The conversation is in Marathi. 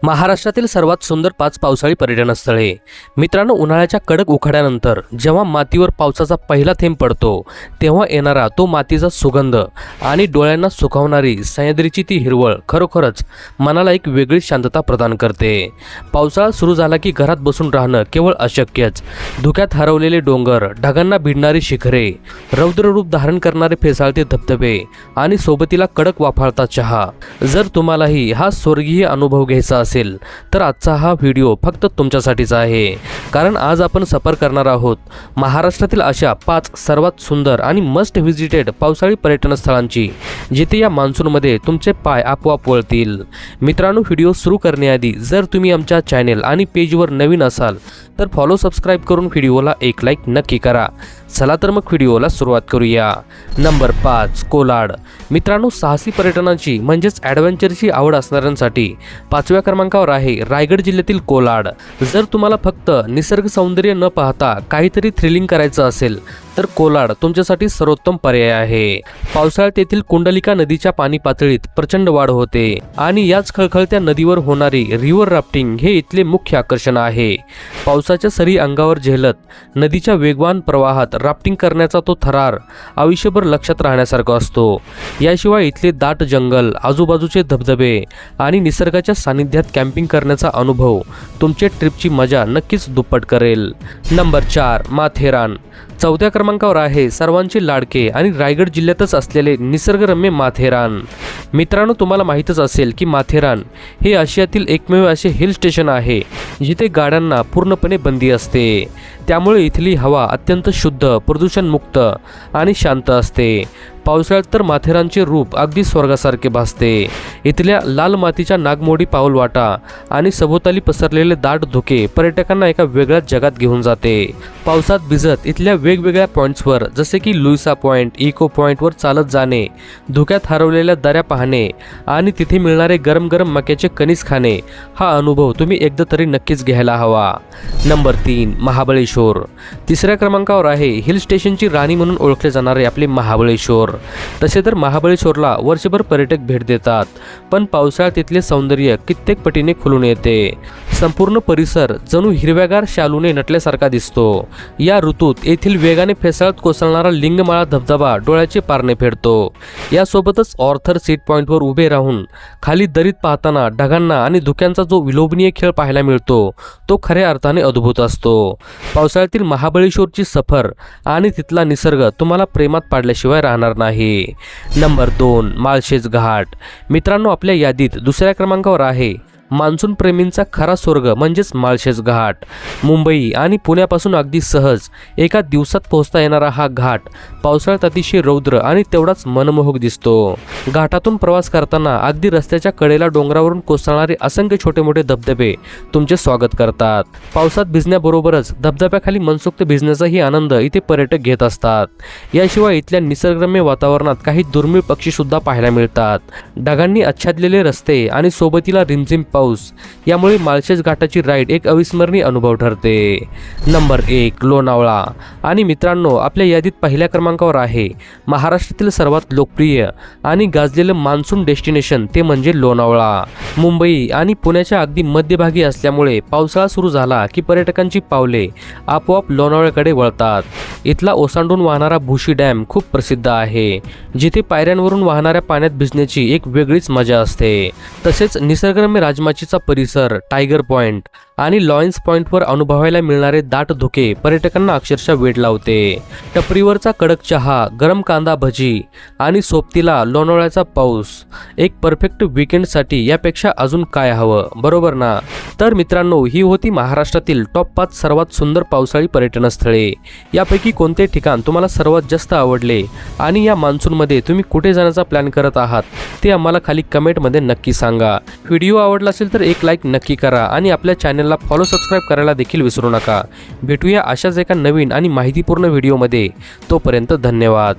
महाराष्ट्रातील सर्वात सुंदर 5 पावसाळी पर्यटन स्थळे। मित्रांनो, उन्हाळ्याच्या कडक उखाड्यानंतर जेव्हा मातीवर पावसाचा पहिला थेंब पडतो तेव्हा येणारा तो मातीचा सुगंध आणि डोळ्यांना सुखावणारी सह्याद्रीची ती हिरवळ खरोखरच मनाला एक वेगळी शांतता प्रदान करते। पावसाळा सुरू झाला की घरात बसून राहणं केवळ अशक्यच। धुक्यात हरवलेले डोंगर, ढगांना भिडणारी शिखरे, रौद्र रूप धारण करणारे फेसाळते धबधबे आणि सोबतीला कडक वाफाळता चहा। जर तुम्हालाही हा स्वर्गीय अनुभव घ्यायचा असेल तर आजचा हा व्हिडिओ फक्त तुमच्यासाठीच आहे। कारण आज आपण सफर करणार आहोत महाराष्ट्रातील अशा 5 सर्वात सुंदर आणि मस्ट व्हिजिटेड पावसाळी पर्यटन स्थळांची, जिथे या मान्सूनमध्ये तुमचे पाय आपोआप वळतील। मित्रांनो, व्हिडिओ सुरू करण्याआधी जर तुम्ही आमच्या चॅनल आणि पेजवर नवीन असाल तर फॉलो सबस्क्राईब करून व्हिडिओला एक लाईक नक्की करा। चला तर मग व्हिडिओला सुरुवात करूया। नंबर 5, कोलाड। मित्रांनो, साहसी पर्यटनाची म्हणजेच ॲडव्हेंचरची आवड असणाऱ्यांसाठी 5व्या क्रमांकावर आहे रायगड जिल्ह्यातील कोलाड। जर तुम्हाला फक्त निसर्ग सौंदर्य न पाहता काहीतरी थ्रिलिंग करायचं असेल तर कोलाड तुमच्यासाठी सर्वोत्तम पर्याय आहे। पावसाळ्यात येथील कुंडलिका नदीच्या पाणी पातळीत प्रचंड वाढ होते आणि याच खळखळत्या नदीवर होणारी रिव्हर राफ्टिंग हे इथले मुख्य आकर्षण आहे। पावसाच्या सरी अंगावर झेलत नदीच्या वेगवान प्रवाहात राफ्टिंग करण्याचा तो थरार आयुष्यभर लक्षात राहण्यासारखा असतो। याशिवाय इथले दाट जंगल, आजूबाजूचे धबधबे आणि निसर्गाच्या सानिध्यात कॅम्पिंग करण्याचा अनुभव तुमच्या ट्रिपची मजा नक्कीच दुप्पट करेल। नंबर 4, माथेरान। 4थ्या क्रमांकावर आहे सर्वांचे लाडके आणि रायगड जिल्ह्यातच असलेले निसर्गरम्य माथेरान। मित्रांनो, तुम्हाला माहीतच असेल की माथेरान हे आशियातील एकमेव असे हिल स्टेशन आहे जिथे गाड्यांना पूर्णपणे बंदी असते। त्यामुळे इथली हवा अत्यंत शुद्ध, प्रदूषणमुक्त आणि शांत असते। पावसाळ्यात तर माथेरानचे रूप अगदी स्वर्गासारखे भासते। इथल्या लाल मातीच्या नागमोडी पाऊलवाटा आणि सभोवताली पसरलेले दाट धुके पर्यटकांना एका वेगळ्याच जगात घेऊन जाते। पावसात भिजत इथल्या वेगवेगळ्या पॉईंट्सवर जसे की लुईसा पॉईंट, इको पॉईंटवर चालत जाणे, धुक्यात हरवलेल्या दऱ्या पाहणे आणि तिथे मिळणारे गरम गरम मक्याचे कणीस खाणे, हा अनुभव तुम्ही एकदा तरी नक्कीच घ्यायला हवा। नंबर 3, महाबळेश्वर। 3ऱ्या क्रमांकावर आहे हिल स्टेशनची राणी म्हणून ओळखले जाणारे आपले महाबळेश्वर। तसे तर महाबळेश्वरला वर्षभर पर्यटक भेट देतात, पण पावसाळ्यात तिथले सौंदर्य कित्येक पटीने खुलून येते। संपूर्ण परिसर जणू हिरव्यागार शालूने नटल्यासारखा दिसतो। या ऋतूत येथील वेगाने फेसाळत कोसळणारा लिंगमाळा धबधबा डोळ्याचे पारणे फेडतो। यासोबतच ऑर्थर सीट पॉईंटवर उभे राहून खाली दरीत पाहताना ढगांना आणि धुक्यांचा जो विलोभनीय खेळ पाहायला मिळतो तो खऱ्या अर्थाने अद्भुत असतो। पावसाळ्यातील महाबळेश्वरची सफर आणि तिथला निसर्ग तुम्हाला प्रेमात पाडल्याशिवाय राहणार नाही। नंबर 2, माळशेज घाट। मित्रांनो, आपल्या यादीत 2ऱ्या क्रमांकावर आहे मान्सून प्रेमींचा खरा स्वर्ग म्हणजेच माळशेज घाट। मुंबई आणि पुण्यापासून अगदी सहज एका दिवसात पोहोचता येणारा हा घाट पावसाळ्यात अतिशय रौद्र आणि तेवढाच मनमोहक दिसतो। घाटातून प्रवास करताना अगदी रस्त्याच्या कडेला डोंगरावरून कोसळणारे असंख्य छोटे मोठे धबधबे तुमचे स्वागत करतात। पावसात भिजण्याबरोबरच धबधब्याखाली मनसोक्त भिजण्याचाही आनंद इथे पर्यटक घेत असतात। याशिवाय इथल्या निसर्गरम्य वातावरणात काही दुर्मिळ पक्षी सुद्धा पाहायला मिळतात। ढगांनी आच्छादलेले रस्ते आणि सोबतीला रिमझिम पाऊस यामुळे माळशेज घाटाची राईड एक अविस्मरणीय अनुभव ठरते। नंबर 1, लोणावळा। आणि मित्रांनो, आपल्या यादीत 1ल्या क्रमांकावर आहे महाराष्ट्रातील सर्वात लोकप्रिय आणि गाजलेलं मान्सून डेस्टिनेशन, ते म्हणजे लोणावळा। मुंबई आणि पुण्याच्या अगदी मध्यभागी असल्यामुळे पावसाळा सुरू झाला की पर्यटकांची पावले आपोआप लोणावळ्याकडे वळतात। इथला ओसांडून वाहणारा भुशी डॅम खूप प्रसिद्ध आहे, जिथे पायऱ्यांवरून वाहणाऱ्या पाण्यात भिजण्याची एक वेगळीच मजा असते। तसेच निसर्गरम्य राजमाचीचा परिसर, टायगर पॉइंट आणि लॉयन्स पॉइंटवर अनुभवायला मिळणारे दाट धुके पर्यटकांना अक्षरशः वेड लावते। टपरीवरचा कडक चहा, गरम कांदा भजी आणि सोबतीला लोणावळ्याचा पाऊस, एक परफेक्ट वीकेंडसाठी यापेक्षा अजून काय हवं, बरोबर ना? तर मित्रांनो, ही होती महाराष्ट्रातील टॉप 5 सर्वात सुंदर पावसाळी पर्यटन स्थळे। यापैकी कोणते ठिकाण तुम्हाला सर्वात जास्त आवडले आणि या मान्सूनमध्ये तुम्ही कुठे जाण्याचा प्लॅन करत आहात ते आम्हाला खाली कमेंटमध्ये नक्की सांगा। व्हिडिओ आवडला असेल तर एक लाईक नक्की करा आणि आपल्या चॅनलला फॉलो सबस्क्राईब करायला देखील विसरू नका। भेटूया अशाच एका नवीन आणि माहितीपूर्ण व्हिडिओमध्ये। तोपर्यंत धन्यवाद।